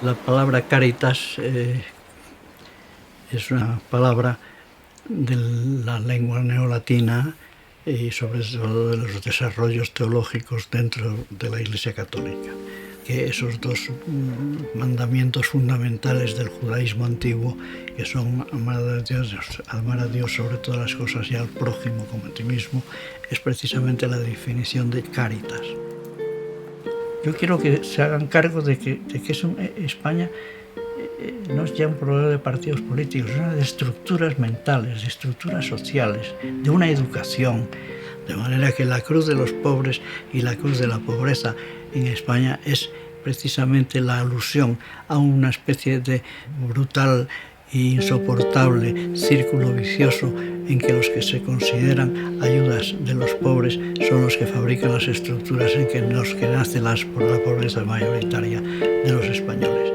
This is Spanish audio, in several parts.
La palabra Cáritas es una palabra de la lengua neolatina y sobre todo de los desarrollos teológicos dentro de la Iglesia Católica. Que esos dos mandamientos fundamentales del judaísmo antiguo, que son amar a Dios sobre todas las cosas y al prójimo como a ti mismo, es precisamente la definición de Cáritas. Yo quiero que se hagan cargo de que España no es ya un problema de partidos políticos, es una de estructuras mentales, de estructuras sociales, de una educación. De manera que la cruz de los pobres y la cruz de la pobreza en España es precisamente la alusión a una especie de brutal e insoportable círculo vicioso en que los que se consideran ayudas de los pobres son los que fabrican las estructuras en los que nace la pobreza mayoritaria de los españoles.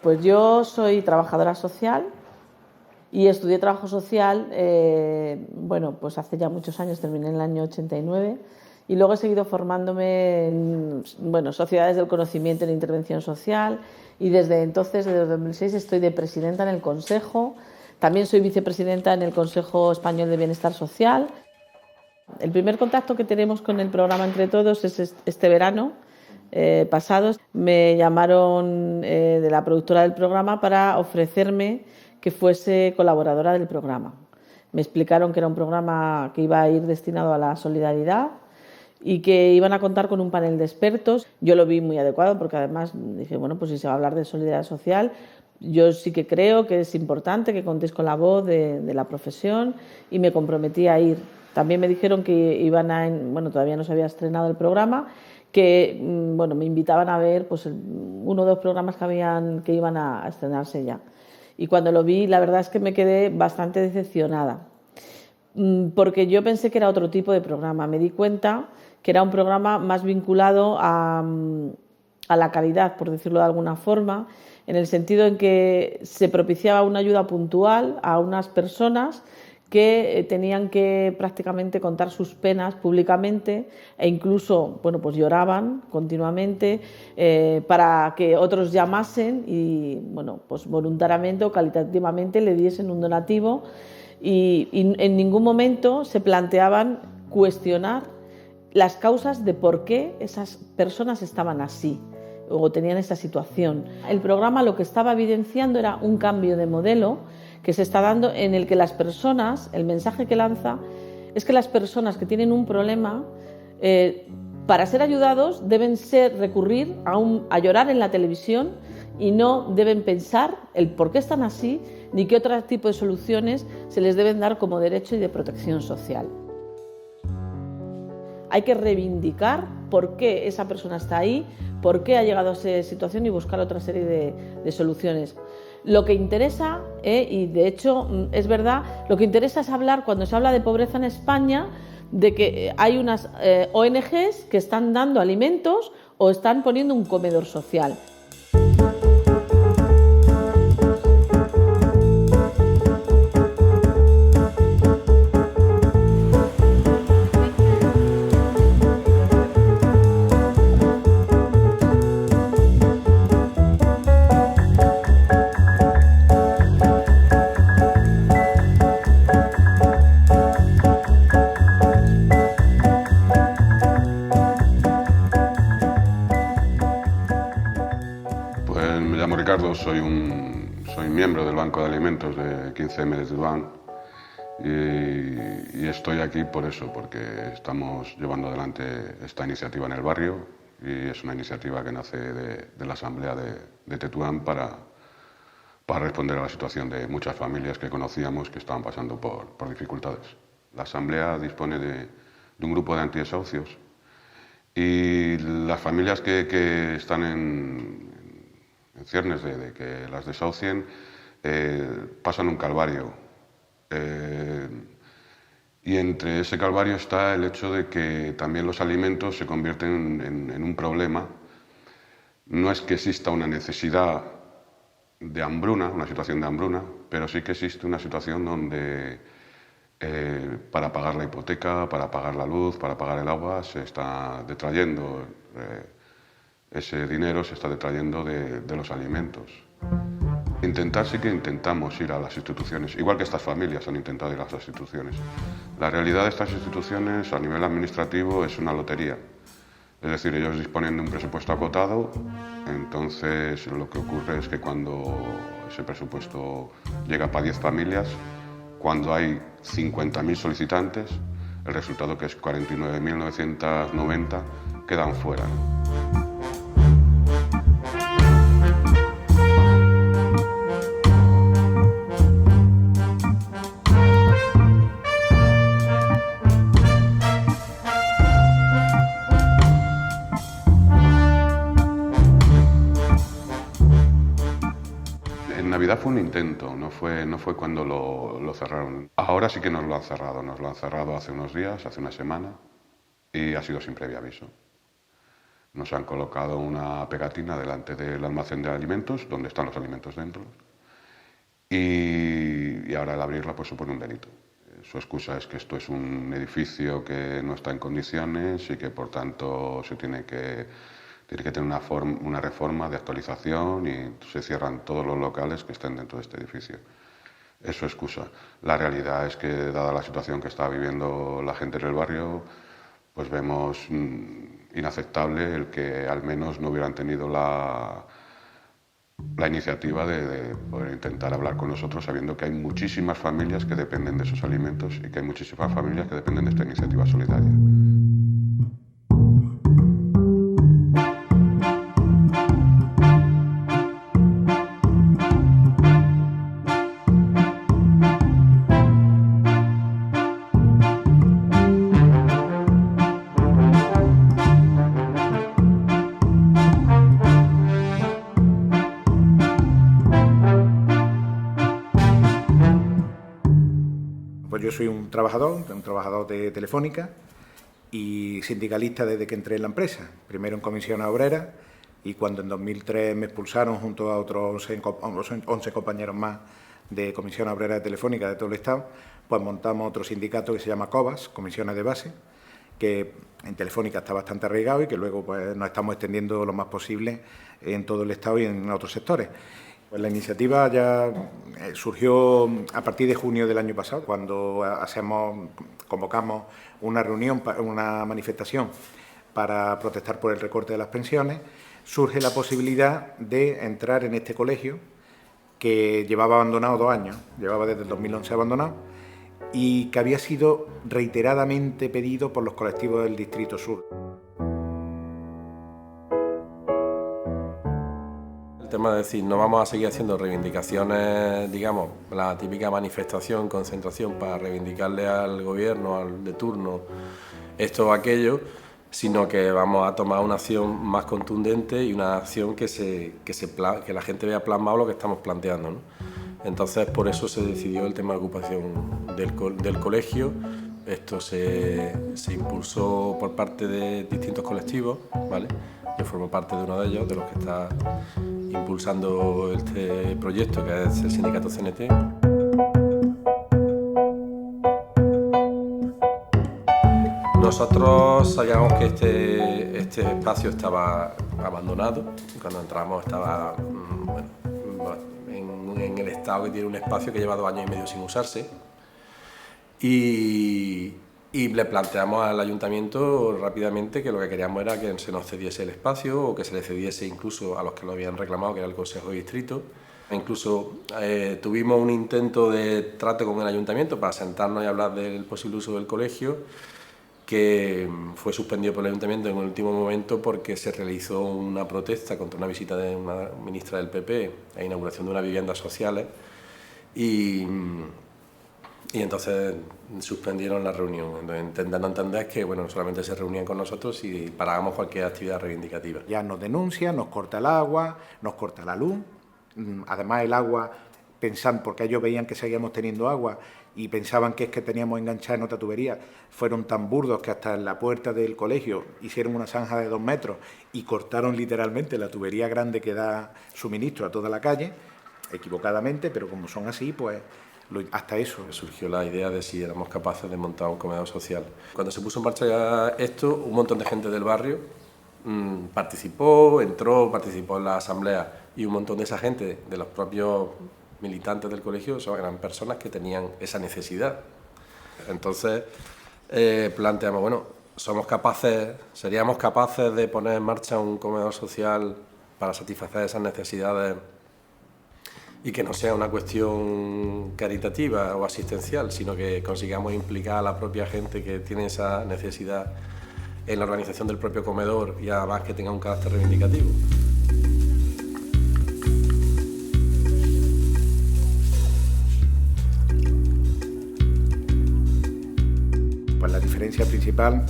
Pues yo soy trabajadora social y estudié trabajo social, pues hace ya muchos años, terminé en el año 89 y luego he seguido formándome en sociedades del conocimiento en intervención social y desde entonces, desde 2006, estoy de presidenta en el Consejo, también soy vicepresidenta en el Consejo Español de Bienestar Social. El primer contacto que tenemos con el programa Entre Todos es este verano pasado. Me llamaron de la productora del programa para ofrecerme que fuese colaboradora del programa. Me explicaron que era un programa que iba a ir destinado a la solidaridad y que iban a contar con un panel de expertos. Yo lo vi muy adecuado porque además dije, pues si se va a hablar de solidaridad social, yo sí que creo que es importante que contéis con la voz de la profesión y me comprometí a ir. También me dijeron que todavía no se había estrenado el programa, que me invitaban a ver uno o dos programas que iban a estrenarse ya. Y cuando lo vi, la verdad es que me quedé bastante decepcionada, porque yo pensé que era otro tipo de programa. Me di cuenta que era un programa más vinculado a la caridad, por decirlo de alguna forma, en el sentido en que se propiciaba una ayuda puntual a unas personas que tenían que prácticamente contar sus penas públicamente e incluso lloraban continuamente para que otros llamasen y voluntariamente o calitativamente le diesen un donativo y en ningún momento se planteaban cuestionar las causas de por qué esas personas estaban así o tenían esa situación. El programa lo que estaba evidenciando era un cambio de modelo que se está dando, en el que las personas, el mensaje que lanza es que las personas que tienen un problema, para ser ayudados deben recurrir a llorar en la televisión y no deben pensar el por qué están así ni qué otro tipo de soluciones se les deben dar como derecho y de protección social. Hay que reivindicar por qué esa persona está ahí, por qué ha llegado a esa situación y buscar otra serie de soluciones. Lo que interesa, y de hecho es verdad, lo que interesa es hablar, cuando se habla de pobreza en España, de que hay unas ONGs que están dando alimentos o están poniendo un comedor social. Soy miembro del Banco de Alimentos de 15M de Tetuán y estoy aquí por eso, porque estamos llevando adelante esta iniciativa en el barrio y es una iniciativa que nace de la Asamblea de Tetuán para responder a la situación de muchas familias que conocíamos que estaban pasando por dificultades. La Asamblea dispone de un grupo de antidesahucios y las familias que están en ciernes de que las desahucien, pasan un calvario. Y entre ese calvario está el hecho de que también los alimentos se convierten en un problema. No es que exista una necesidad de hambruna, una situación de hambruna, pero sí que existe una situación donde para pagar la hipoteca, para pagar la luz, para pagar el agua, se está detrayendo ese dinero, se está detrayendo de los alimentos. Intentar sí que intentamos ir a las instituciones, igual que estas familias han intentado ir a las instituciones. La realidad de estas instituciones a nivel administrativo es una lotería. Es decir, ellos disponen de un presupuesto acotado, entonces lo que ocurre es que cuando ese presupuesto llega para 10 familias, cuando hay 50.000 solicitantes, el resultado, que es 49.990, quedan fuera. En Navidad fue un intento, no fue cuando lo cerraron. Ahora sí que nos lo han cerrado hace unos días, hace una semana, y ha sido sin previo aviso. Nos han colocado una pegatina delante del almacén de alimentos, donde están los alimentos dentro, y ahora al abrirla pues supone un delito. Su excusa es que esto es un edificio que no está en condiciones y que por tanto se tiene que tener una reforma de actualización y se cierran todos los locales que estén dentro de este edificio. Es su excusa. La realidad es que, dada la situación que está viviendo la gente en el barrio, pues vemos inaceptable el que al menos no hubieran tenido la iniciativa de poder intentar hablar con nosotros, sabiendo que hay muchísimas familias que dependen de esos alimentos y que hay muchísimas familias que dependen de esta iniciativa solidaria. Pues yo soy un trabajador de Telefónica y sindicalista desde que entré en la empresa. Primero en comisión obrera y cuando en 2003 me expulsaron junto a otros 11 compañeros más de comisión obrera de Telefónica de todo el Estado, pues montamos otro sindicato que se llama COBAS, Comisiones de Base, que en Telefónica está bastante arraigado y que luego pues nos estamos extendiendo lo más posible en todo el Estado y en otros sectores. Pues la iniciativa ya surgió a partir de junio del año pasado, cuando convocamos una reunión, una manifestación para protestar por el recorte de las pensiones. Surge la posibilidad de entrar en este colegio que llevaba abandonado 2 años, llevaba desde el 2011 abandonado y que había sido reiteradamente pedido por los colectivos del Distrito Sur. El tema de decir, no vamos a seguir haciendo reivindicaciones, digamos, la típica manifestación, concentración para reivindicarle al gobierno, al de turno, esto o aquello, sino que vamos a tomar una acción más contundente y una acción que la gente vea plasmado lo que estamos planteando, ¿no? Entonces, por eso se decidió el tema de ocupación del colegio. Esto se impulsó por parte de distintos colectivos, ¿vale? Yo formo parte de uno de ellos, de los que está impulsando este proyecto, que es el sindicato CNT. Nosotros sabíamos que este espacio estaba abandonado. Cuando entramos estaba en el estado que tiene un espacio que lleva 2 años y medio sin usarse. Y le planteamos al ayuntamiento rápidamente que lo que queríamos era que se nos cediese el espacio o que se le cediese incluso a los que lo habían reclamado, que era el Consejo de Distrito. Incluso tuvimos un intento de trato con el ayuntamiento para sentarnos y hablar del posible uso del colegio, que fue suspendido por el ayuntamiento en el último momento porque se realizó una protesta contra una visita de una ministra del PP a inauguración de unas viviendas sociales y entonces suspendieron la reunión, intentando entender que no solamente se reunían con nosotros y parábamos cualquier actividad reivindicativa. Ya nos denuncian, nos corta el agua, nos corta la luz, además el agua, pensan, porque ellos veían que seguíamos teniendo agua y pensaban que es que teníamos enganchada en otra tubería, fueron tan burdos que hasta en la puerta del colegio hicieron una zanja de 2 metros y cortaron literalmente la tubería grande que da suministro a toda la calle, equivocadamente, pero como son así, pues hasta eso. Surgió la idea de si éramos capaces de montar un comedor social. Cuando se puso en marcha esto, un montón de gente del barrio participó en la asamblea y un montón de esa gente, de los propios militantes del colegio, eran personas que tenían esa necesidad. Entonces planteamos, seríamos capaces de poner en marcha un comedor social para satisfacer esas necesidades y que no sea una cuestión caritativa o asistencial, sino que consigamos implicar a la propia gente que tiene esa necesidad en la organización del propio comedor y además que tenga un carácter reivindicativo. Pues la diferencia principal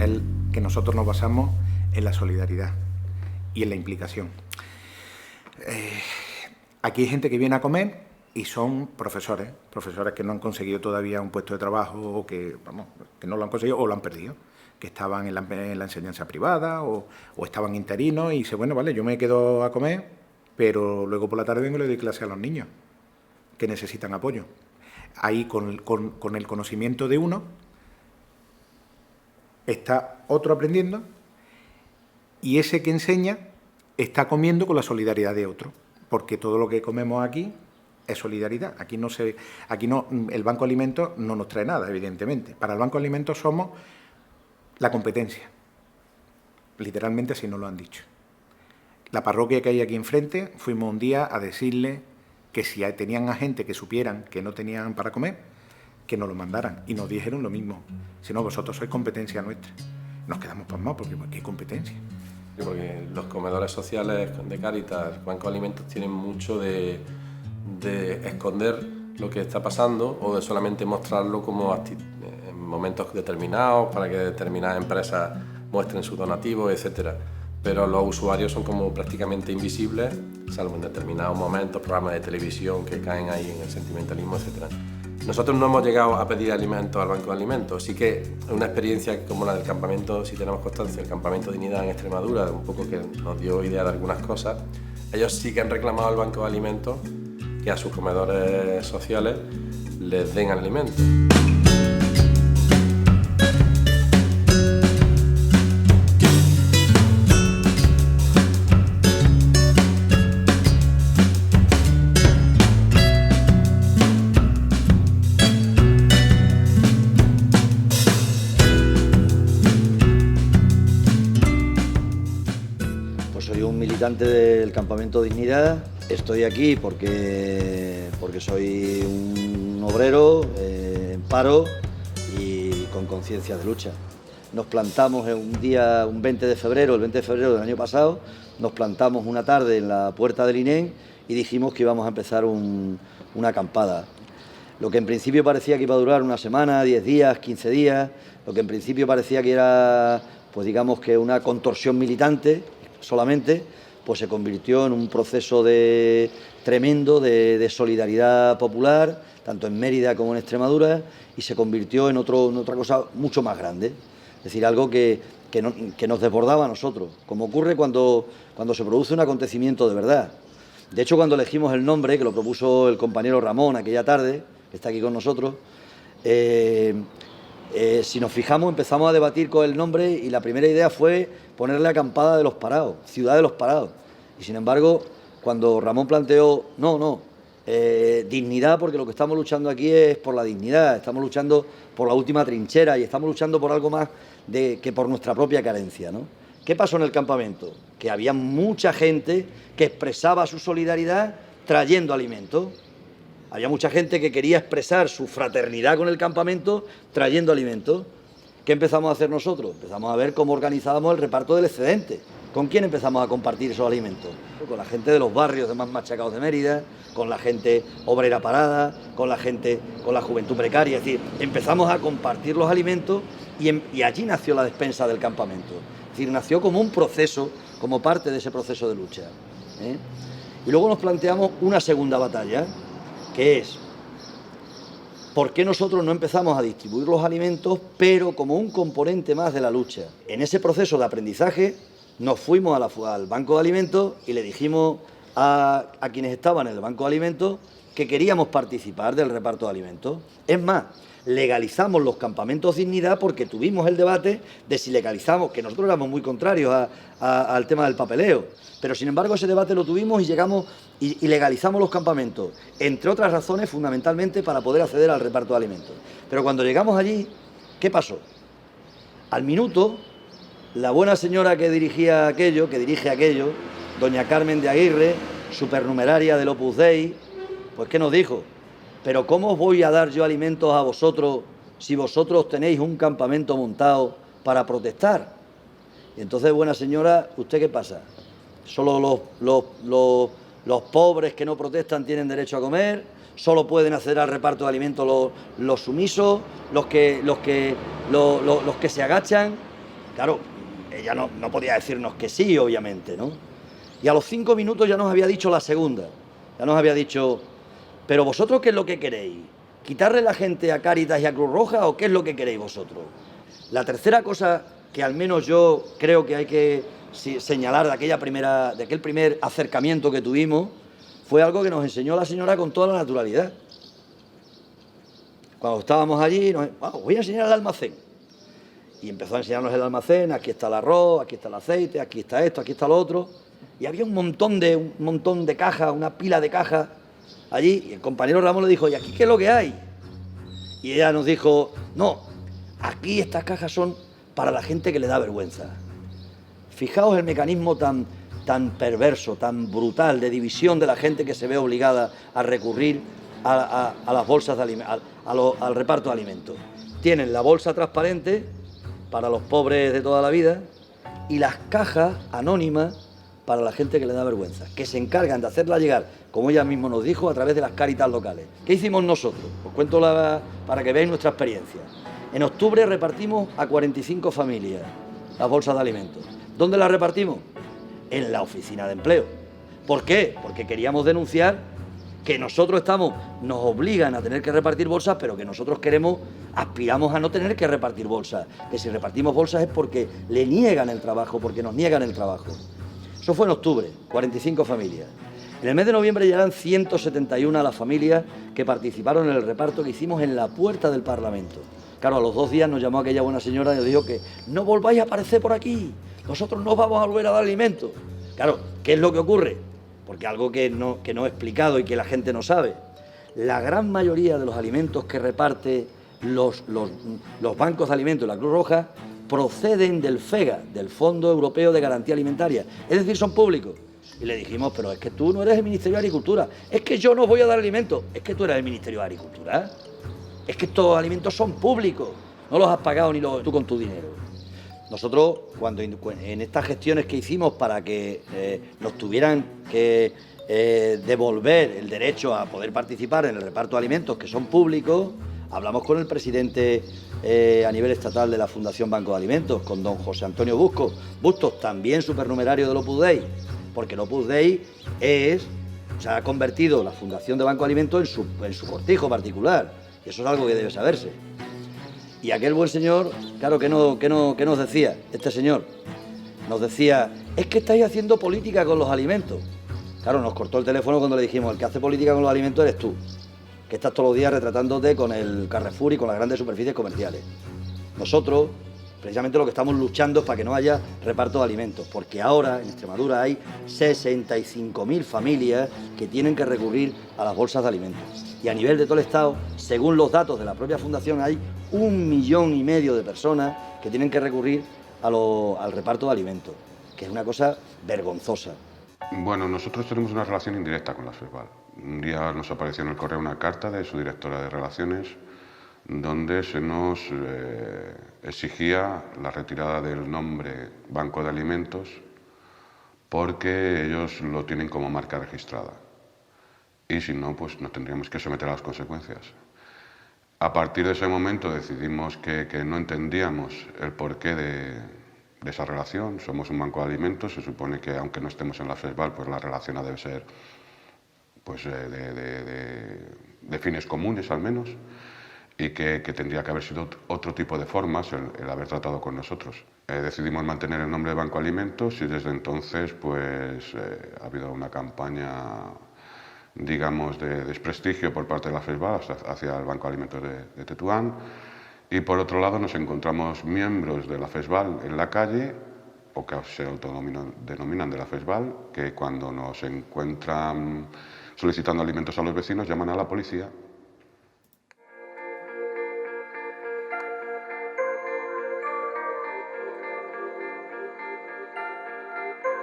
es que nosotros nos basamos en la solidaridad y en la implicación. Aquí hay gente que viene a comer y son profesores que no han conseguido todavía un puesto de trabajo o que no lo han conseguido o lo han perdido, que estaban en la enseñanza privada o estaban interinos y dice, yo me quedo a comer, pero luego por la tarde vengo y le doy clase a los niños que necesitan apoyo. Ahí con el conocimiento de uno está otro aprendiendo y ese que enseña está comiendo con la solidaridad de otro. Porque todo lo que comemos aquí es solidaridad. Aquí no, el Banco de Alimentos no nos trae nada, evidentemente. Para el Banco de Alimentos somos la competencia. Literalmente así nos lo han dicho. La parroquia que hay aquí enfrente, fuimos un día a decirle que si tenían a gente que supieran que no tenían para comer, que nos lo mandaran. Y nos dijeron lo mismo. Si no, vosotros sois competencia nuestra. Nos quedamos pasmados porque ¿qué competencia? Porque los comedores sociales de Cáritas, Banco de Alimentos, tienen mucho de esconder lo que está pasando o de solamente mostrarlo como en momentos determinados para que determinadas empresas muestren sus donativos, etc. Pero los usuarios son como prácticamente invisibles, salvo en determinados momentos, programas de televisión que caen ahí en el sentimentalismo, etc. Nosotros no hemos llegado a pedir alimentos al Banco de Alimentos, sí que una experiencia como la del campamento, si tenemos constancia, el campamento Dignidad en Extremadura, un poco que nos dio idea de algunas cosas, ellos sí que han reclamado al Banco de Alimentos que a sus comedores sociales les den alimentos. Del campamento Dignidad. Estoy aquí porque soy un obrero en paro y con conciencia de lucha. Nos plantamos un 20 de febrero, el 20 de febrero del año pasado, nos plantamos una tarde en la puerta del INEM y dijimos que íbamos a empezar una acampada. Lo que en principio parecía que iba a durar una semana, 10 días, 15 días, lo que en principio parecía que era, pues digamos que una contorsión militante solamente, pues se convirtió en un proceso tremendo de solidaridad popular, tanto en Mérida como en Extremadura, y se convirtió en otra cosa mucho más grande. Es decir, algo que nos desbordaba a nosotros, como ocurre cuando se produce un acontecimiento de verdad. De hecho, cuando elegimos el nombre, que lo propuso el compañero Ramón aquella tarde, que está aquí con nosotros, si nos fijamos, empezamos a debatir con el nombre y la primera idea fue ponerle Acampada de los Parados, Ciudad de los Parados. Y sin embargo, cuando Ramón planteó, dignidad, porque lo que estamos luchando aquí es por la dignidad, estamos luchando por la última trinchera y estamos luchando por algo más que por nuestra propia carencia, ¿no? ¿Qué pasó en el campamento? Que había mucha gente que expresaba su solidaridad trayendo alimentos. Había mucha gente que quería expresar su fraternidad con el campamento trayendo alimentos. ¿Qué empezamos a hacer nosotros? Empezamos a ver cómo organizábamos el reparto del excedente. ¿Con quién empezamos a compartir esos alimentos? Con la gente de los barrios de más machacados de Mérida, con la gente obrera parada, con la juventud precaria. Es decir, empezamos a compartir los alimentos y allí nació la despensa del campamento. Es decir, nació como un proceso, como parte de ese proceso de lucha, ¿eh? Y luego nos planteamos una segunda batalla, que es, ¿por qué nosotros no empezamos a distribuir los alimentos, pero como un componente más de la lucha? En ese proceso de aprendizaje nos fuimos al banco de alimentos y le dijimos a quienes estaban en el banco de alimentos que queríamos participar del reparto de alimentos. Es más, legalizamos los campamentos dignidad porque tuvimos el debate de si legalizamos, que nosotros éramos muy contrarios al tema del papeleo, pero sin embargo ese debate lo tuvimos y llegamos y legalizamos los campamentos, entre otras razones fundamentalmente para poder acceder al reparto de alimentos. Pero cuando llegamos allí, ¿qué pasó? Al minuto, la buena señora que dirige aquello, doña Carmen de Aguirre, supernumeraria del Opus Dei, pues ¿qué nos dijo? Pero ¿cómo os voy a dar yo alimentos a vosotros si vosotros tenéis un campamento montado para protestar? Y entonces, buena señora, ¿usted qué pasa? ¿Solo los pobres que no protestan tienen derecho a comer? ¿Solo pueden acceder al reparto de alimentos los sumisos? ¿Los que se agachan? Claro, ella no podía decirnos que sí, obviamente, ¿no? Y a los 5 minutos ya nos había dicho la segunda. Ya nos había dicho, ¿pero vosotros qué es lo que queréis? ¿Quitarle la gente a Cáritas y a Cruz Roja o qué es lo que queréis vosotros? La tercera cosa que al menos yo creo que hay que señalar de aquel primer acercamiento que tuvimos fue algo que nos enseñó la señora con toda la naturalidad. Cuando estábamos allí, os voy a enseñar el almacén. Y empezó a enseñarnos el almacén, aquí está el arroz, aquí está el aceite, aquí está esto, aquí está lo otro. Y había un montón de cajas, una pila de cajas allí. Y el compañero Ramón le dijo, ¿y aquí qué es lo que hay? Y ella nos dijo, no, aquí estas cajas son para la gente que le da vergüenza. Fijaos el mecanismo tan perverso, tan brutal de división de la gente que se ve obligada a recurrir a las bolsas de alimentos, al reparto de alimentos. Tienen la bolsa transparente para los pobres de toda la vida y las cajas anónimas para la gente que le da vergüenza, que se encargan de hacerla llegar, como ella misma nos dijo, a través de las Cáritas locales. ¿Qué hicimos nosotros? Os cuento para que veáis nuestra experiencia. En octubre repartimos a 45 familias las bolsas de alimentos. ¿Dónde las repartimos? En la oficina de empleo. ¿Por qué? Porque queríamos denunciar que nos obligan a tener que repartir bolsas, pero que nosotros aspiramos a no tener que repartir bolsas. Que si repartimos bolsas es porque le niegan el trabajo, porque nos niegan el trabajo. Eso fue en octubre, 45 familias. En el mes de noviembre ya eran 171 las familias que participaron en el reparto que hicimos en la puerta del Parlamento. Claro, a los 2 días nos llamó aquella buena señora y nos dijo que no volváis a aparecer por aquí, nosotros no vamos a volver a dar alimentos. Claro, ¿qué es lo que ocurre? Porque algo que no he explicado y que la gente no sabe. La gran mayoría de los alimentos que reparte los bancos de alimentos y la Cruz Roja proceden del FEGA, del Fondo Europeo de Garantía Alimentaria. Es decir, son públicos. Y le dijimos, pero es que tú no eres el Ministerio de Agricultura. Es que yo no voy a dar alimentos. Es que tú eres el Ministerio de Agricultura. Es que estos alimentos son públicos. No los has pagado ni tú con tu dinero. Nosotros, cuando en estas gestiones que hicimos para que nos tuvieran que devolver el derecho a poder participar en el reparto de alimentos que son públicos, hablamos con el presidente a nivel estatal de la Fundación Banco de Alimentos, con don José Antonio Bustos, también supernumerario del Opus Dei, porque el Opus Dei se ha convertido la Fundación de Banco de Alimentos en su cortijo particular, y eso es algo que debe saberse. Y aquel buen señor, claro, ¿qué nos decía? Este señor nos decía, es que estáis haciendo política con los alimentos. Claro, nos cortó el teléfono cuando le dijimos, el que hace política con los alimentos eres tú, que estás todos los días retratándote con el Carrefour y con las grandes superficies comerciales. Nosotros, precisamente lo que estamos luchando es para que no haya reparto de alimentos, porque ahora en Extremadura hay 65.000 familias que tienen que recurrir a las bolsas de alimentos. Y a nivel de todo el Estado, según los datos de la propia Fundación, hay 1,5 millones de personas que tienen que recurrir al reparto de alimentos, que es una cosa vergonzosa. Bueno, nosotros tenemos una relación indirecta con la FESVAL. Un día nos apareció en el correo una carta de su directora de Relaciones donde se nos exigía la retirada del nombre Banco de Alimentos porque ellos lo tienen como marca registrada. Y si no, pues nos tendríamos que someter a las consecuencias. A partir de ese momento decidimos que no entendíamos el porqué de esa relación. Somos un banco de alimentos, se supone que aunque no estemos en la FESVAL, pues la relación debe ser pues, de fines comunes al menos, y que tendría que haber sido otro tipo de formas el haber tratado con nosotros. Decidimos mantener el nombre de Banco Alimentos y desde entonces pues, ha habido una campaña, digamos, de desprestigio por parte de la FESVAL hacia el Banco de Alimentos de Tetuán. Y por otro lado nos encontramos miembros de la FESVAL en la calle, o que se autodenominan de la FESVAL, que cuando nos encuentran solicitando alimentos a los vecinos llaman a la policía.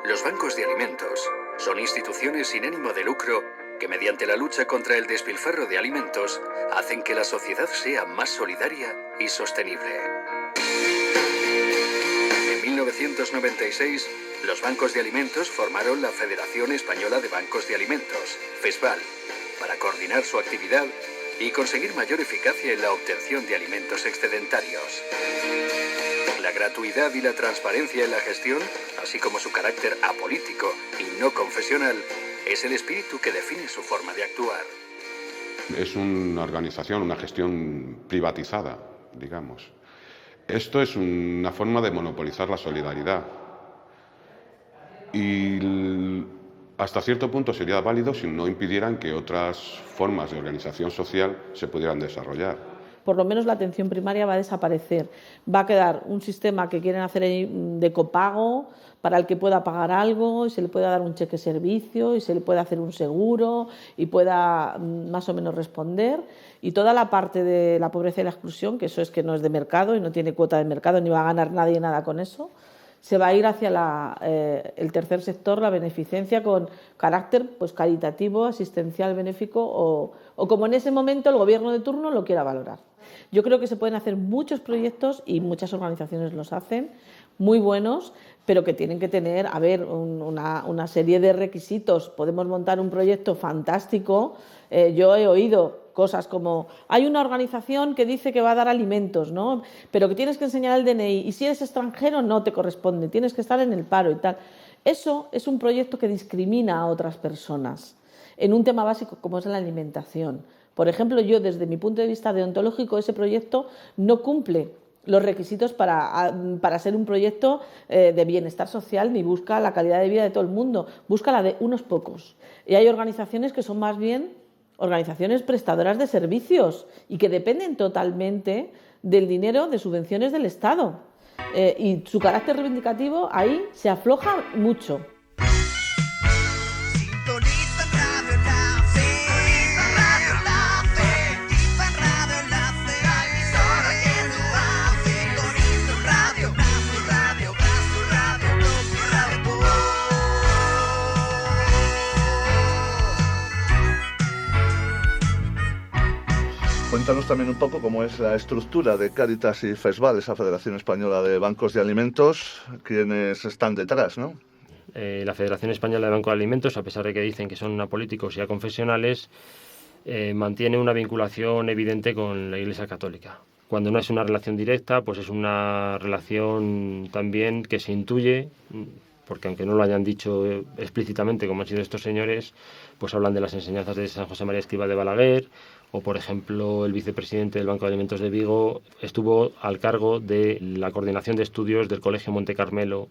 Los bancos de alimentos son instituciones sin ánimo de lucro que mediante la lucha contra el despilfarro de alimentos hacen que la sociedad sea más solidaria y sostenible. En 1996, los bancos de alimentos formaron la Federación Española de Bancos de Alimentos, FESVAL, para coordinar su actividad y conseguir mayor eficacia en la obtención de alimentos excedentarios. La gratuidad y la transparencia en la gestión, así como su carácter apolítico y no confesional, es el espíritu que define su forma de actuar. Es una organización, una gestión privatizada, digamos. Esto es una forma de monopolizar la solidaridad. Y hasta cierto punto sería válido si no impidieran que otras formas de organización social se pudieran desarrollar. Por lo menos la atención primaria va a desaparecer. Va a quedar un sistema que quieren hacer de copago para el que pueda pagar algo y se le pueda dar un cheque servicio y se le pueda hacer un seguro y pueda más o menos responder. Y toda la parte de la pobreza y la exclusión, que eso es que no es de mercado y no tiene cuota de mercado ni va a ganar nadie nada con eso, se va a ir hacia el tercer sector, la beneficencia, con carácter pues, caritativo, asistencial, benéfico o como en ese momento el gobierno de turno lo quiera valorar. Yo creo que se pueden hacer muchos proyectos y muchas organizaciones los hacen, muy buenos, pero que tienen que tener, una serie de requisitos. Podemos montar un proyecto fantástico. Yo he oído cosas como, hay una organización que dice que va a dar alimentos, ¿no? Pero que tienes que enseñar el DNI y si eres extranjero no te corresponde, tienes que estar en el paro y tal. Eso es un proyecto que discrimina a otras personas en un tema básico como es la alimentación. Por ejemplo, yo desde mi punto de vista deontológico ese proyecto no cumple los requisitos para ser un proyecto de bienestar social ni busca la calidad de vida de todo el mundo, busca la de unos pocos. Y hay organizaciones que son más bien organizaciones prestadoras de servicios y que dependen totalmente del dinero de subvenciones del Estado. Y su carácter reivindicativo ahí se afloja mucho. Cuéntanos también un poco cómo es la estructura de Cáritas y FESVAL, esa Federación Española de Bancos de Alimentos, quienes están detrás, ¿no? La Federación Española de Bancos de Alimentos, a pesar de que dicen que son apolíticos y aconfesionales, mantiene una vinculación evidente con la Iglesia Católica. Cuando no es una relación directa, pues es una relación también que se intuye, porque aunque no lo hayan dicho explícitamente como han sido estos señores, pues hablan de las enseñanzas de San José María Escrivá de Balaguer, o por ejemplo el vicepresidente del Banco de Alimentos de Vigo estuvo al cargo de la coordinación de estudios del Colegio Monte Carmelo,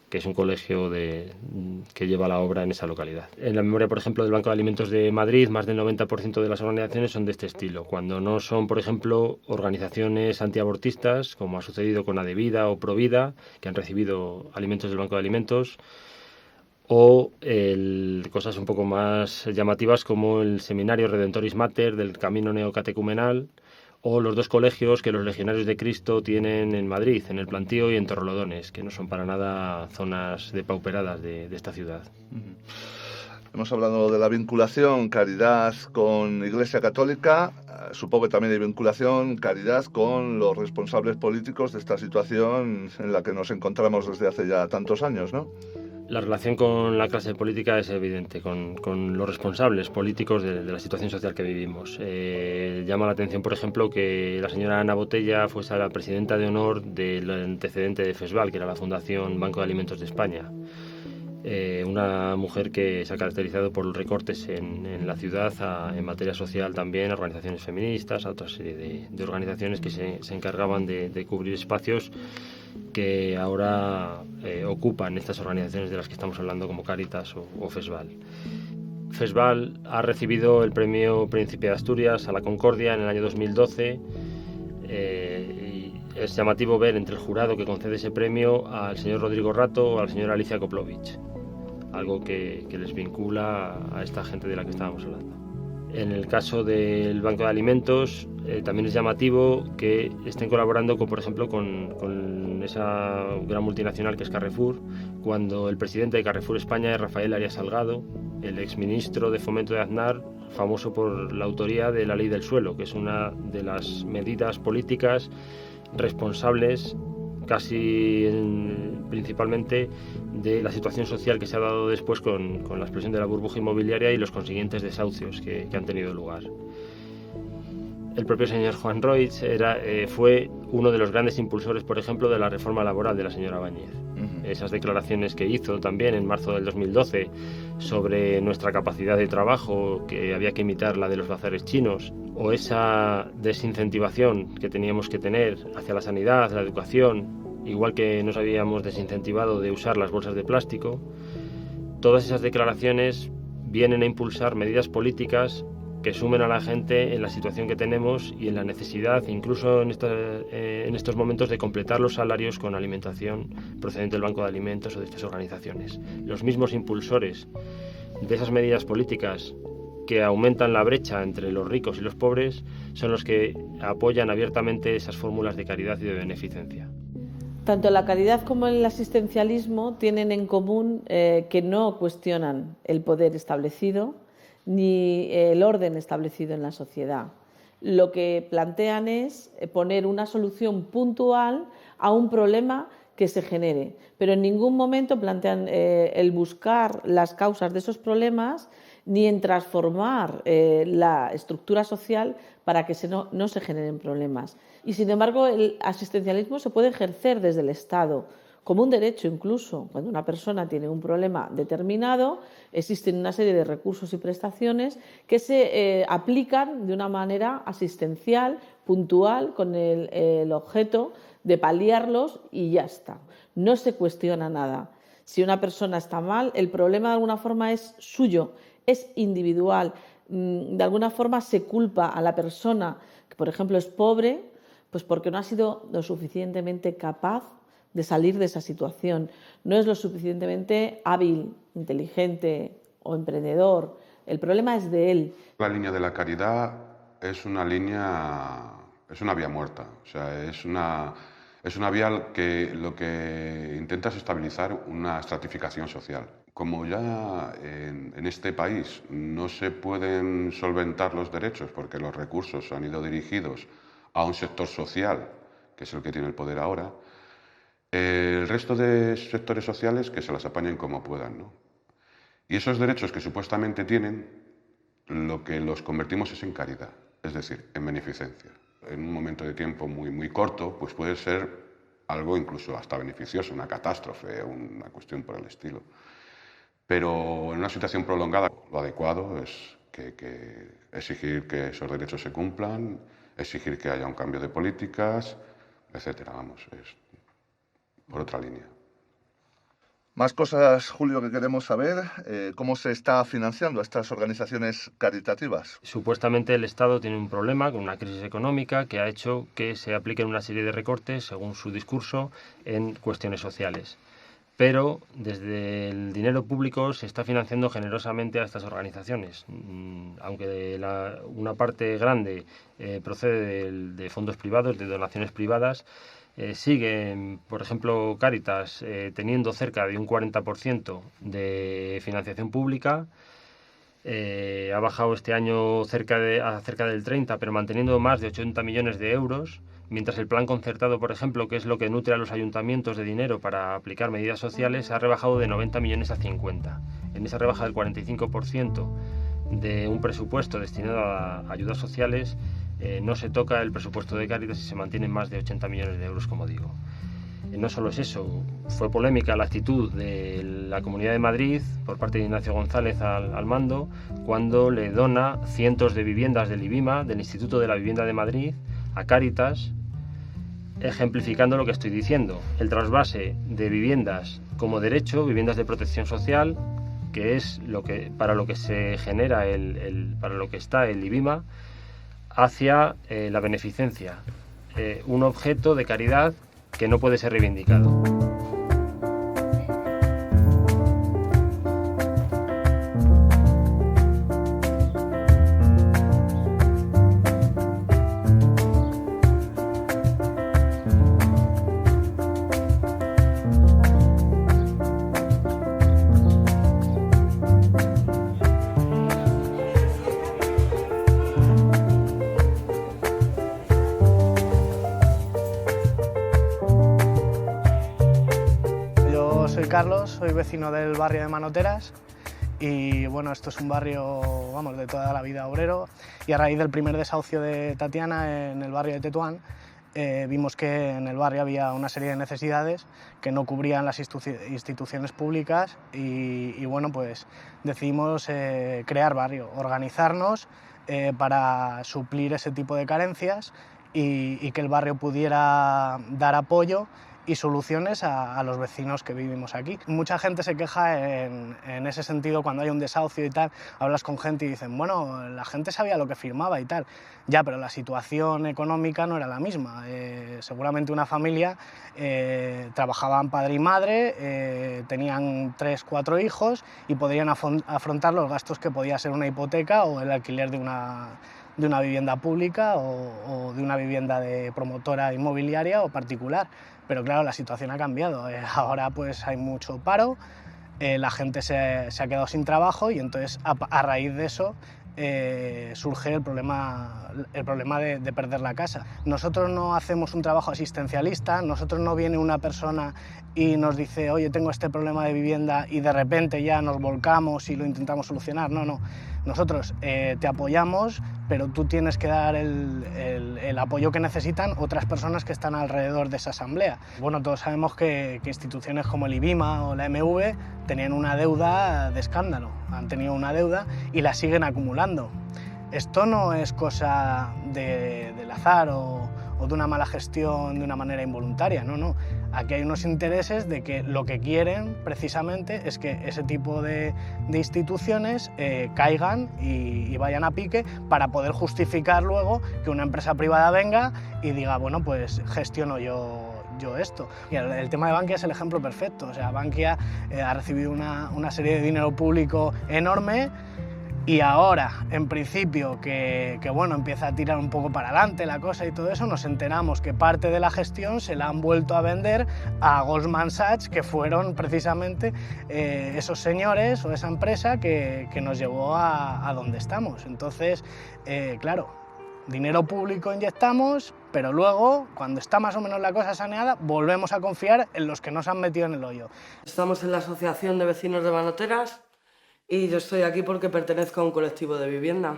que es un colegio que lleva la obra en esa localidad. En la memoria, por ejemplo, del Banco de Alimentos de Madrid, más del 90% de las organizaciones son de este estilo, cuando no son, por ejemplo, organizaciones antiabortistas, como ha sucedido con Adevida o Provida, que han recibido alimentos del Banco de Alimentos, o cosas un poco más llamativas como el Seminario Redentoris Mater del Camino Neocatecumenal, o los dos colegios que los Legionarios de Cristo tienen en Madrid, en el Plantío y en Torrelodones, que no son para nada zonas depauperadas de esta ciudad. Hemos hablado de la vinculación caridad con Iglesia Católica. Supongo que también hay vinculación caridad con los responsables políticos de esta situación en la que nos encontramos desde hace ya tantos años, ¿no? La relación con la clase política es evidente, con los responsables políticos de la situación social que vivimos. Llama la atención, por ejemplo, que la señora Ana Botella fuese la presidenta de honor del antecedente de FESVAL, que era la Fundación Banco de Alimentos de España. Una mujer que se ha caracterizado por los recortes en la ciudad, en materia social también, organizaciones feministas, a otra serie de organizaciones que se encargaban de cubrir espacios que ahora ocupan estas organizaciones de las que estamos hablando, como Cáritas o FESVAL. FESVAL ha recibido el premio Príncipe de Asturias a la Concordia en el año 2012 y es llamativo ver entre el jurado que concede ese premio al señor Rodrigo Rato o a la señora Alicia Koplovich, algo que les vincula a esta gente de la que estábamos hablando. En el caso del Banco de Alimentos, también es llamativo que estén colaborando, por ejemplo, con esa gran multinacional que es Carrefour, cuando el presidente de Carrefour España es Rafael Arias Salgado, el exministro de Fomento de Aznar, famoso por la autoría de la Ley del Suelo, que es una de las medidas políticas responsables principalmente de la situación social que se ha dado después con la explosión de la burbuja inmobiliaria y los consiguientes desahucios que han tenido lugar. El propio señor Juan Roig fue uno de los grandes impulsores, por ejemplo, de la reforma laboral de la señora Báñez. Esas declaraciones que hizo también en marzo del 2012 sobre nuestra capacidad de trabajo, que había que imitar la de los bazares chinos, o esa desincentivación que teníamos que tener hacia la sanidad, la educación, igual que nos habíamos desincentivado de usar las bolsas de plástico. Todas esas declaraciones vienen a impulsar medidas políticas que sumen a la gente en la situación que tenemos y en la necesidad, incluso en estos momentos, de completar los salarios con alimentación procedente del Banco de Alimentos o de estas organizaciones. Los mismos impulsores de esas medidas políticas que aumentan la brecha entre los ricos y los pobres son los que apoyan abiertamente esas fórmulas de caridad y de beneficencia. Tanto la caridad como el asistencialismo tienen en común que no cuestionan el poder establecido ni el orden establecido en la sociedad. Lo que plantean es poner una solución puntual a un problema que se genere, pero en ningún momento plantean el buscar las causas de esos problemas ni en transformar la estructura social para que no se generen problemas. Y sin embargo, el asistencialismo se puede ejercer desde el Estado, como un derecho incluso. Cuando una persona tiene un problema determinado, existen una serie de recursos y prestaciones que se aplican de una manera asistencial, puntual, con el objeto de paliarlos y ya está. No se cuestiona nada. Si una persona está mal, el problema de alguna forma es suyo, es individual. De alguna forma se culpa a la persona que, por ejemplo, es pobre, pues porque no ha sido lo suficientemente capaz de salir de esa situación, no es lo suficientemente hábil, inteligente o emprendedor. El problema es de él. La línea de la caridad es una vía muerta, o sea, es una vía que lo que intenta es estabilizar una estratificación social. como ya en este país no se pueden solventar los derechos porque los recursos han ido dirigidos a un sector social, que es el que tiene el poder ahora, el resto de sectores sociales que se las apañen como puedan, ¿no? Y esos derechos que supuestamente tienen, lo que los convertimos es en caridad, es decir, en beneficencia. En un momento de tiempo muy corto, pues puede ser algo incluso hasta beneficioso, una catástrofe, una cuestión por el estilo. Pero en una situación prolongada, lo adecuado es que exigir que esos derechos se cumplan, exigir que haya un cambio de políticas, etcétera. Vamos, es por otra línea. Más cosas, Julio, que queremos saber. ¿Cómo se está financiando a estas organizaciones caritativas? Supuestamente el Estado tiene un problema con una crisis económica que ha hecho que se apliquen una serie de recortes, según su discurso, en cuestiones sociales. Pero desde el dinero público se está financiando generosamente a estas organizaciones, aunque una parte grande procede de fondos privados, de donaciones privadas. Sigue, por ejemplo, Cáritas teniendo cerca de un 40% de financiación pública. Ha bajado este año a cerca del 30%, pero manteniendo más de 80 millones de euros, mientras el plan concertado, por ejemplo, que es lo que nutre a los ayuntamientos de dinero para aplicar medidas sociales, ha rebajado de 90 millones a 50. En esa rebaja del 45% de un presupuesto destinado a ayudas sociales, no se toca el presupuesto de Cáritas y se mantienen más de 80 millones de euros, como digo. No solo es eso, fue polémica la actitud de la Comunidad de Madrid por parte de Ignacio González al mando cuando le dona cientos de viviendas del IBIMA, del Instituto de la Vivienda de Madrid, a Cáritas, ejemplificando lo que estoy diciendo, el trasvase de viviendas como derecho, viviendas de protección social, que es para lo que se genera para lo que está el IBIMA, hacia la beneficencia, un objeto de caridad que no puede ser reivindicado. Carlos, soy vecino del barrio de Manoteras y bueno, esto es un barrio, vamos, de toda la vida obrero, y a raíz del primer desahucio de Tatiana en el barrio de Tetuán vimos que en el barrio había una serie de necesidades que no cubrían las instituciones públicas y bueno, pues decidimos crear barrio, organizarnos para suplir ese tipo de carencias y que el barrio pudiera dar apoyo y soluciones a los vecinos que vivimos aquí. Mucha gente se queja en ese sentido cuando hay un desahucio y tal, hablas con gente y dicen, bueno, la gente sabía lo que firmaba y tal. Ya, pero la situación económica no era la misma. Seguramente una familia trabajaban padre y madre, tenían 3, 4 hijos y podrían afrontar los gastos que podía ser una hipoteca o el alquiler de una vivienda pública o de una vivienda de promotora inmobiliaria o particular. Pero claro, la situación ha cambiado. Ahora pues hay mucho paro, la gente se ha quedado sin trabajo y entonces a raíz de eso surge el problema de perder la casa. Nosotros no hacemos un trabajo asistencialista, nosotros no viene una persona y nos dice, oye, tengo este problema de vivienda y de repente ya nos volcamos y lo intentamos solucionar. No, no. Nosotros te apoyamos, pero tú tienes que dar el apoyo que necesitan otras personas que están alrededor de esa asamblea. Bueno, todos sabemos que instituciones como el IBIMA o la MV tenían una deuda de escándalo, han tenido una deuda y la siguen acumulando. Esto no es cosa del azar o de una mala gestión de una manera involuntaria, no, no. Aquí hay unos intereses de que lo que quieren precisamente es que ese tipo de instituciones caigan y vayan a pique para poder justificar luego que una empresa privada venga y diga, bueno, pues gestiono yo esto. Y el tema de Bankia es el ejemplo perfecto. O sea, Bankia ha recibido una serie de dinero público enorme Y ahora, en principio, que bueno, empieza a tirar un poco para adelante la cosa y todo eso, nos enteramos que parte de la gestión se la han vuelto a vender a Goldman Sachs, que fueron precisamente esos señores o esa empresa que nos llevó a donde estamos. Entonces, claro, dinero público inyectamos, pero luego, cuando está más o menos la cosa saneada, volvemos a confiar en los que nos han metido en el hoyo. Estamos en la Asociación de Vecinos de Manoteras y yo estoy aquí porque pertenezco a un colectivo de vivienda.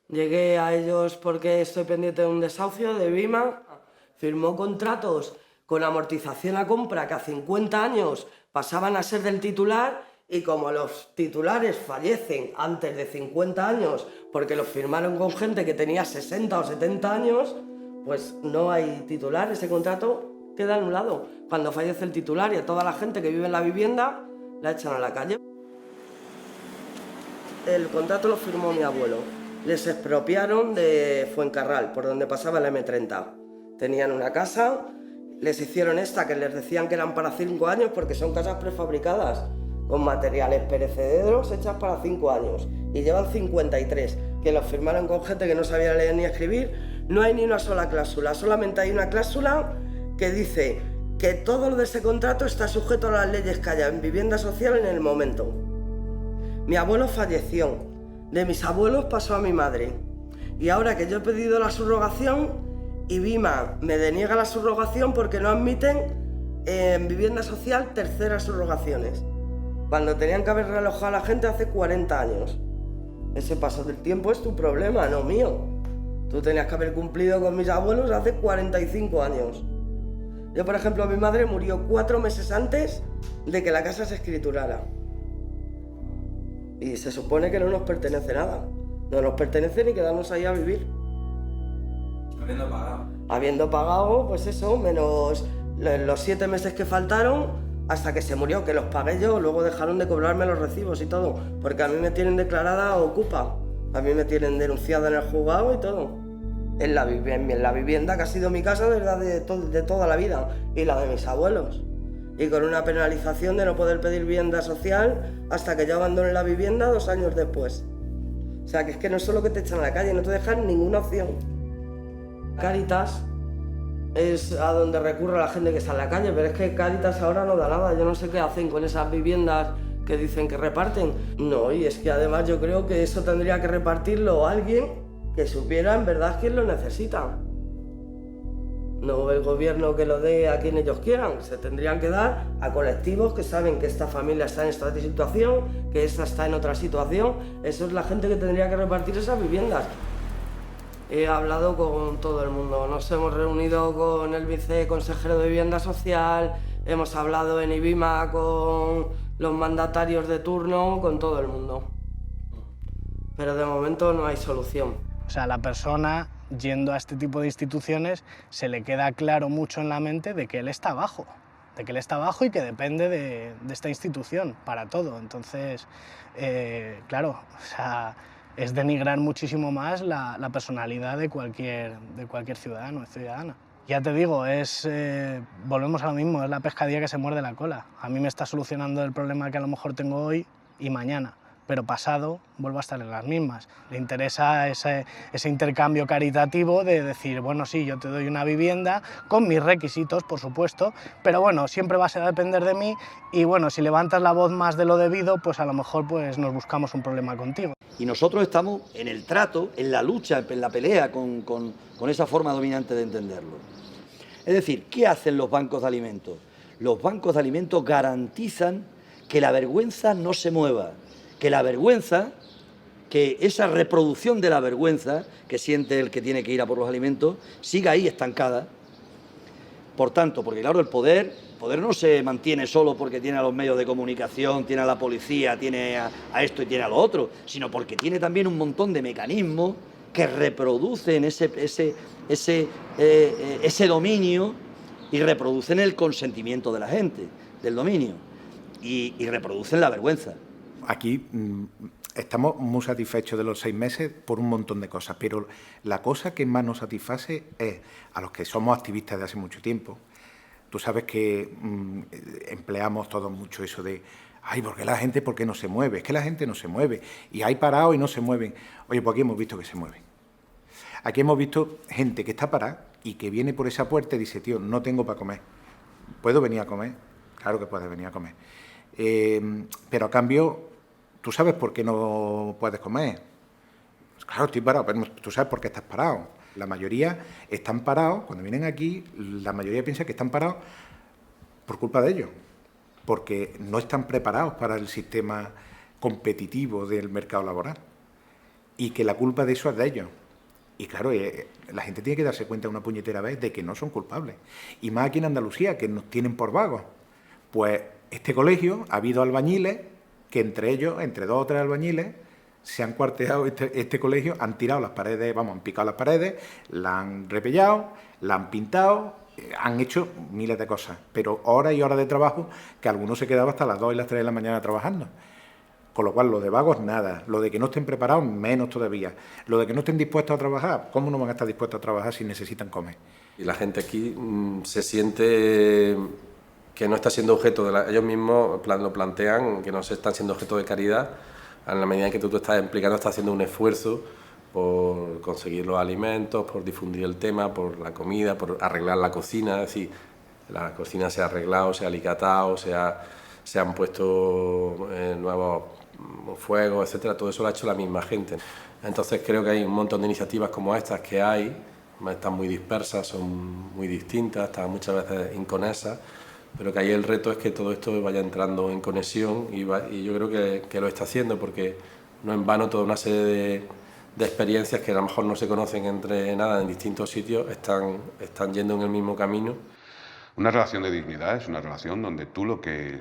Llegué a ellos porque estoy pendiente de un desahucio de Vima, firmó contratos con amortización a compra que a 50 años pasaban a ser del titular, y como los titulares fallecen antes de 50 años porque los firmaron con gente que tenía 60 o 70 años, pues no hay titular, ese contrato queda anulado. Cuando fallece el titular y a toda la gente que vive en la vivienda la echan a la calle. El contrato lo firmó mi abuelo. Les expropiaron de Fuencarral, por donde pasaba el M30. Tenían una casa, les hicieron esta que les decían que eran para 5 años porque son casas prefabricadas, con materiales perecederos hechas para 5 años. Y llevan 53, que los firmaron con gente que no sabía leer ni escribir. No hay ni una sola cláusula, solamente hay una cláusula que dice que todo lo de ese contrato está sujeto a las leyes que haya en vivienda social en el momento. Mi abuelo falleció, de mis abuelos pasó a mi madre. Y ahora que yo he pedido la subrogación y Vima me deniega la subrogación porque no admiten en vivienda social terceras subrogaciones, cuando tenían que haber relojado a la gente hace 40 años. Ese paso del tiempo es tu problema, no mío. Tú tenías que haber cumplido con mis abuelos hace 45 años. Yo, por ejemplo, mi madre murió 4 meses antes de que la casa se escriturara. Y se supone que no nos pertenece nada. No nos pertenece ni quedarnos ahí a vivir. Habiendo pagado. Habiendo pagado, pues eso, menos los 7 meses que faltaron hasta que se murió, que los pagué yo. Luego dejaron de cobrarme los recibos y todo, porque a mí me tienen declarada ocupa. A mí me tienen denunciada en el juzgado y todo. En la vivienda que ha sido mi casa de toda la vida, y la de mis abuelos. Y con una penalización de no poder pedir vivienda social hasta que yo abandone la vivienda 2 años después. O sea, que es que no es solo que te echan a la calle, no te dejan ninguna opción. Cáritas es a donde recurre la gente que está en la calle, pero es que Cáritas ahora no da nada. Yo no sé qué hacen con esas viviendas que dicen que reparten. No, y es que además yo creo que eso tendría que repartirlo alguien que supiera en verdad quién lo necesita. No el gobierno que lo dé a quien ellos quieran. Se tendrían que dar a colectivos que saben que esta familia está en esta situación, que esta está en otra situación. Eso es la gente que tendría que repartir esas viviendas. He hablado con todo el mundo. Nos hemos reunido con el viceconsejero de Vivienda Social, hemos hablado en IBIMA con los mandatarios de turno, con todo el mundo. Pero de momento no hay solución. O sea, la persona yendo a este tipo de instituciones se le queda claro mucho en la mente de que él está abajo, y que depende de esta institución para todo. Entonces, claro, o sea, es denigrar muchísimo más la personalidad de cualquier ciudadano o ciudadana. Ya te digo, volvemos a lo mismo, es la pescadilla que se muerde la cola. A mí me está solucionando el problema que a lo mejor tengo hoy y mañana, pero pasado vuelvo a estar en las mismas. Le interesa ese intercambio caritativo de decir, bueno, sí, yo te doy una vivienda con mis requisitos, por supuesto, pero bueno, siempre vas a depender de mí y bueno, si levantas la voz más de lo debido, pues a lo mejor pues nos buscamos un problema contigo. Y nosotros estamos en el trato, en la lucha, en la pelea con esa forma dominante de entenderlo. Es decir, ¿qué hacen los bancos de alimentos? Los bancos de alimentos garantizan que la vergüenza no se mueva, que la vergüenza, que esa reproducción de la vergüenza que siente el que tiene que ir a por los alimentos, siga ahí estancada. Por tanto, porque claro, el poder no se mantiene solo porque tiene a los medios de comunicación, tiene a la policía, tiene a esto y tiene a lo otro, sino porque tiene también un montón de mecanismos que reproducen ese dominio y reproducen el consentimiento de la gente, del dominio, y reproducen la vergüenza. Aquí estamos muy satisfechos de los 6 meses por un montón de cosas, pero la cosa que más nos satisface es a los que somos activistas de hace mucho tiempo. Tú sabes que empleamos todos mucho eso de Ay, ¿por qué la gente no se mueve? Es que la gente no se mueve. Y hay parados y no se mueven. Oye, pues aquí hemos visto que se mueven. Aquí hemos visto gente que está parada y que viene por esa puerta y dice, tío, no tengo para comer. ¿Puedo venir a comer? Claro que puedes venir a comer. Pero a cambio, ¿tú sabes por qué no puedes comer? Pues claro, estoy parado, pero tú sabes por qué estás parado. La mayoría están parados, cuando vienen aquí, la mayoría piensa que están parados por culpa de ellos, porque no están preparados para el sistema competitivo del mercado laboral y que la culpa de eso es de ellos. Y claro, la gente tiene que darse cuenta una puñetera vez de que no son culpables. Y más aquí en Andalucía, que nos tienen por vagos. Pues este colegio ha habido albañiles que entre ellos, entre 2 o 3 albañiles, se han cuarteado este colegio, han tirado las paredes, han picado las paredes, la han repellado, la han pintado, han hecho miles de cosas. Pero horas y horas de trabajo que algunos se quedaban hasta las 2 y las 3 de la mañana trabajando. Con lo cual, lo de vagos, nada. Lo de que no estén preparados, menos todavía. Lo de que no estén dispuestos a trabajar, ¿cómo no van a estar dispuestos a trabajar si necesitan comer? Y la gente aquí se siente que no está siendo objeto de ellos mismos lo plantean, que no se están siendo objeto de caridad, en la medida en que tú te estás implicando, estás haciendo un esfuerzo por conseguir los alimentos, por difundir el tema, por la comida, por arreglar la cocina. Es decir, la cocina se ha arreglado, se ha alicatado, se han puesto nuevos fuegos, etcétera. Todo eso lo ha hecho la misma gente. Entonces creo que hay un montón de iniciativas como estas que hay, están muy dispersas, son muy distintas, están muchas veces inconexas, pero que ahí el reto es que todo esto vaya entrando en conexión y yo creo que lo está haciendo, porque no en vano toda una serie de experiencias que a lo mejor no se conocen entre nada en distintos sitios están yendo en el mismo camino. Una relación de dignidad es una relación donde tú lo que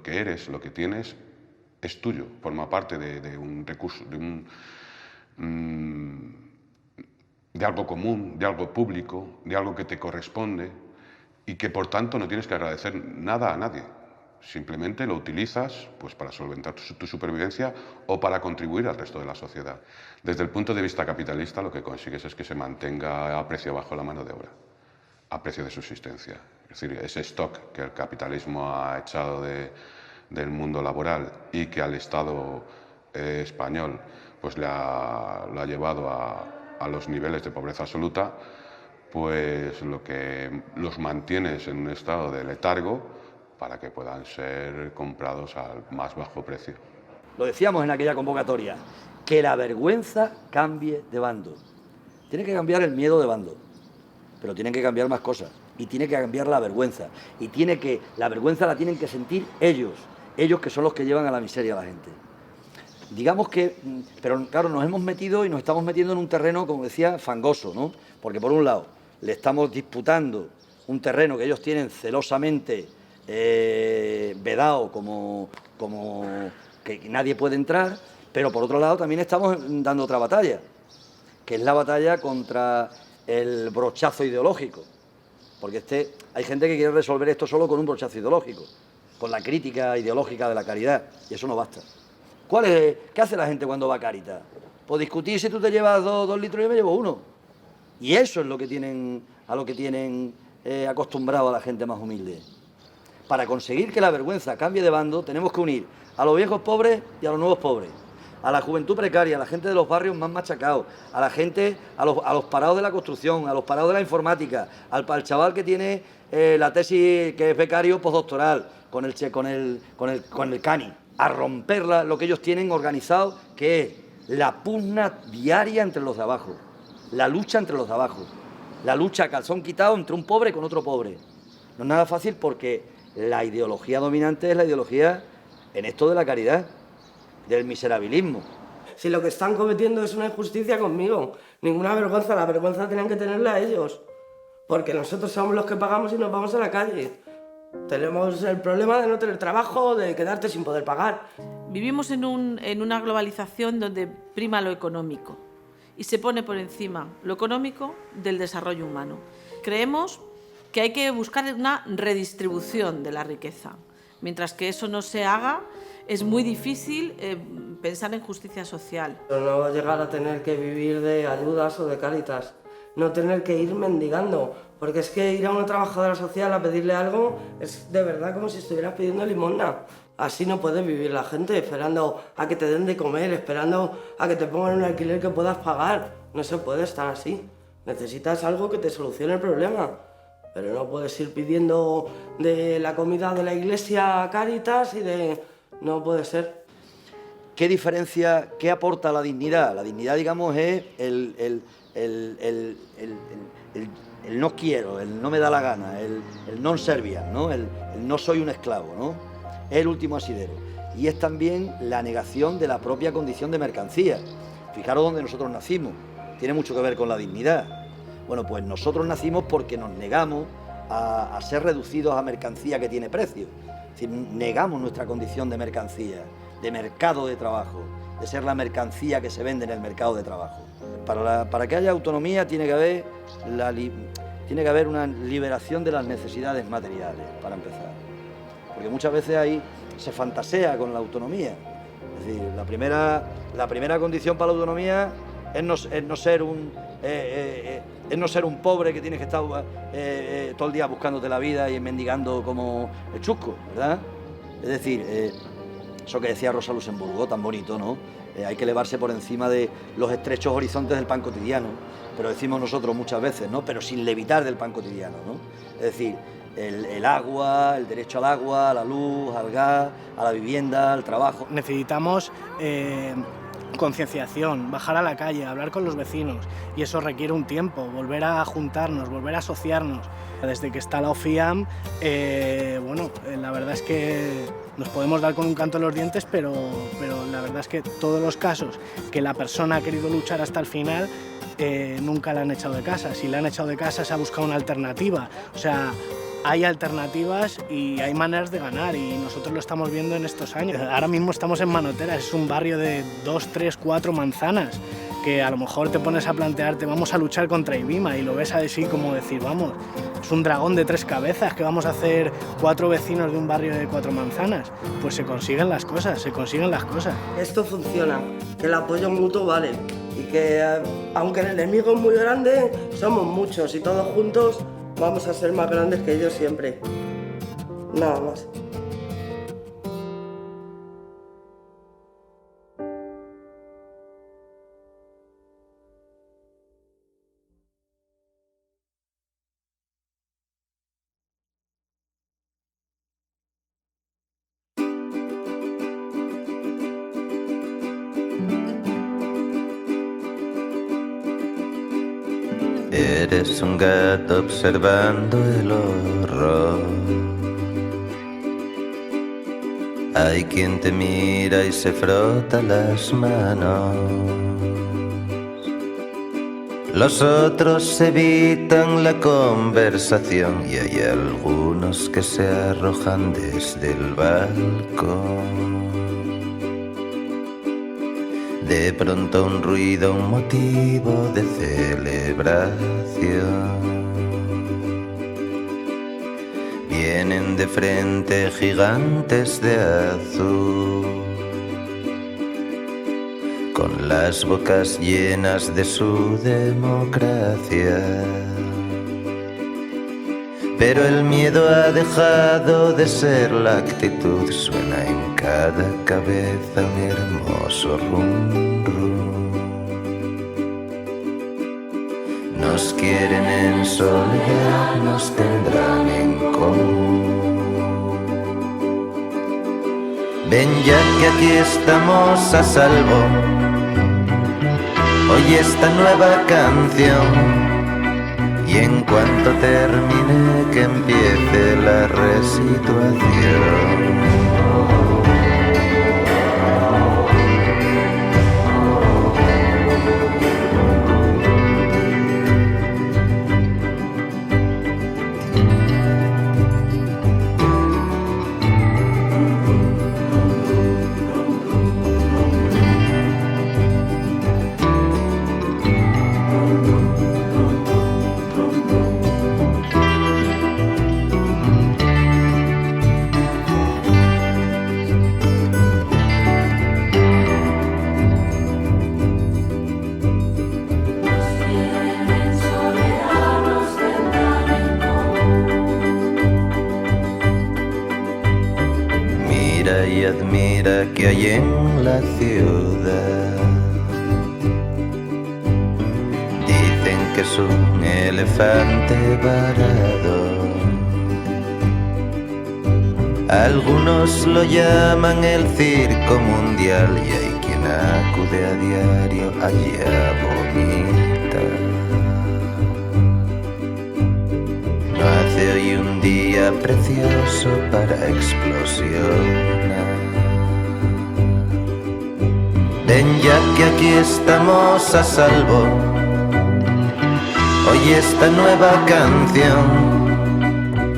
eres, lo que tienes, es tuyo, forma parte de un recurso, de algo común, de algo público, de algo que te corresponde y que por tanto no tienes que agradecer nada a nadie. Simplemente lo utilizas pues, para solventar tu supervivencia o para contribuir al resto de la sociedad. Desde el punto de vista capitalista, lo que consigues es que se mantenga a precio bajo la mano de obra, a precio de subsistencia. Es decir, ese stock que el capitalismo ha echado del mundo laboral y que al Estado español pues, lo ha llevado a los niveles de pobreza absoluta, pues lo que los mantiene es en un estado de letargo para que puedan ser comprados al más bajo precio. Lo decíamos en aquella convocatoria, que la vergüenza cambie de bando. Tiene que cambiar el miedo de bando, pero tienen que cambiar más cosas. Y tiene que cambiar la vergüenza. Y la vergüenza la tienen que sentir ellos que son los que llevan a la miseria a la gente. Digamos que, pero claro, nos hemos metido y nos estamos metiendo en un terreno, como decía, fangoso, ¿no? Porque por un lado, le estamos disputando un terreno que ellos tienen celosamente vedado como que nadie puede entrar, pero por otro lado también estamos dando otra batalla, que es la batalla contra el brochazo ideológico, porque hay gente que quiere resolver esto solo con un brochazo ideológico, con la crítica ideológica de la caridad, y eso no basta. ¿Qué hace la gente cuando va a Cáritas? Pues discutir si tú te llevas 2 litros y yo me llevo 1. Y eso es a lo que tienen acostumbrado a la gente más humilde. Para conseguir que la vergüenza cambie de bando, tenemos que unir a los viejos pobres y a los nuevos pobres, a la juventud precaria, a la gente de los barrios más machacados, a la gente, a los parados de la construcción, a los parados de la informática, al chaval que tiene la tesis, que es becario postdoctoral, con el CANI, a romper lo que ellos tienen organizado, que es la pugna diaria entre los de abajo, la lucha entre los de abajo, la lucha a calzón quitado entre un pobre con otro pobre. No es nada fácil porque la ideología dominante es la ideología en esto de la caridad, del miserabilismo. Si lo que están cometiendo es una injusticia conmigo, ninguna vergüenza, la vergüenza tienen que tenerla a ellos, porque nosotros somos los que pagamos y nos vamos a la calle. Tenemos el problema de no tener trabajo, de quedarte sin poder pagar. Vivimos en una globalización donde prima lo económico y se pone por encima lo económico del desarrollo humano. Creemos que hay que buscar una redistribución de la riqueza. Mientras que eso no se haga, es muy difícil pensar en justicia social. No llegar a tener que vivir de ayudas o de Cáritas, no tener que ir mendigando, porque es que ir a una trabajadora social a pedirle algo es de verdad como si estuvieras pidiendo limosna. Así no puede vivir la gente, esperando a que te den de comer, esperando a que te pongan un alquiler que puedas pagar. No se puede estar así. Necesitas algo que te solucione el problema. Pero no puedes ir pidiendo de la comida de la iglesia a Cáritas y de... No puede ser. ¿Qué diferencia, qué aporta la dignidad? La dignidad, digamos, es el no quiero, el no me da la gana, el non serviam, ¿no? El no soy un esclavo, ¿no? Es el último asidero. Y es también la negación de la propia condición de mercancía. Fijaros dónde nosotros nacimos, tiene mucho que ver con la dignidad. Bueno, pues nosotros nacimos porque nos negamos a ser reducidos a mercancía que tiene precio. Es decir, negamos nuestra condición de mercancía, de mercado de trabajo, de ser la mercancía que se vende en el mercado de trabajo. Para que haya autonomía tiene que haber una liberación de las necesidades materiales, para empezar. Porque muchas veces ahí se fantasea con la autonomía. Es decir, la primera condición para la autonomía es no ser un pobre que tienes que estar todo el día buscándote la vida y mendigando como el chusco, ¿verdad? Es decir, eso que decía Rosa Luxemburgo, tan bonito, ¿no? Hay que elevarse por encima de los estrechos horizontes del pan cotidiano, pero decimos nosotros muchas veces, ¿no? Pero sin levitar del pan cotidiano, ¿no? Es decir, el agua, el derecho al agua, a la luz, al gas, a la vivienda, al trabajo. Necesitamos concienciación, bajar a la calle, hablar con los vecinos, y eso requiere un tiempo, volver a juntarnos, volver a asociarnos. Desde que está la OFIAM, la verdad es que nos podemos dar con un canto en los dientes, pero la verdad es que todos los casos que la persona ha querido luchar hasta el final, nunca la han echado de casa. Si la han echado de casa, se ha buscado una alternativa. O sea, hay alternativas y hay maneras de ganar, y nosotros lo estamos viendo en estos años. Ahora mismo estamos en Manoteras, es un barrio de 2, 3, 4 manzanas, que a lo mejor te pones a plantearte, vamos a luchar contra Ibima, y lo ves así como decir, vamos, es un dragón de 3 cabezas, que vamos a hacer 4 vecinos de un barrio de 4 manzanas. Pues se consiguen las cosas, Esto funciona, que el apoyo mutuo vale, y que aunque el enemigo es muy grande, somos muchos y todos juntos vamos a ser más grandes que ellos siempre. Nada más. Eres un gato observando el horror. Hay quien te mira y se frota las manos. Los otros evitan la conversación y hay algunos que se arrojan desde el balcón. De pronto un ruido, un motivo de celebración. Vienen de frente gigantes de azul, con las bocas llenas de su democracia. Pero el miedo ha dejado de ser la actitud, suena en cada cabeza un hermoso rum rum. Nos quieren en soledad, nos tendrán en común. Ven ya que aquí estamos a salvo, oye esta nueva canción. Y en cuanto termine que empiece la resituación. que hay en la ciudad. Dicen que es un elefante varado. Algunos lo llaman el circo mundial y hay quien acude a diario allí a vomitar. No hace hoy un día precioso para explosionar. Ven ya que aquí estamos a salvo. Oye esta nueva canción.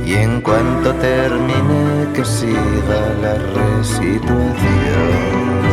Y en cuanto termine que siga la resituación.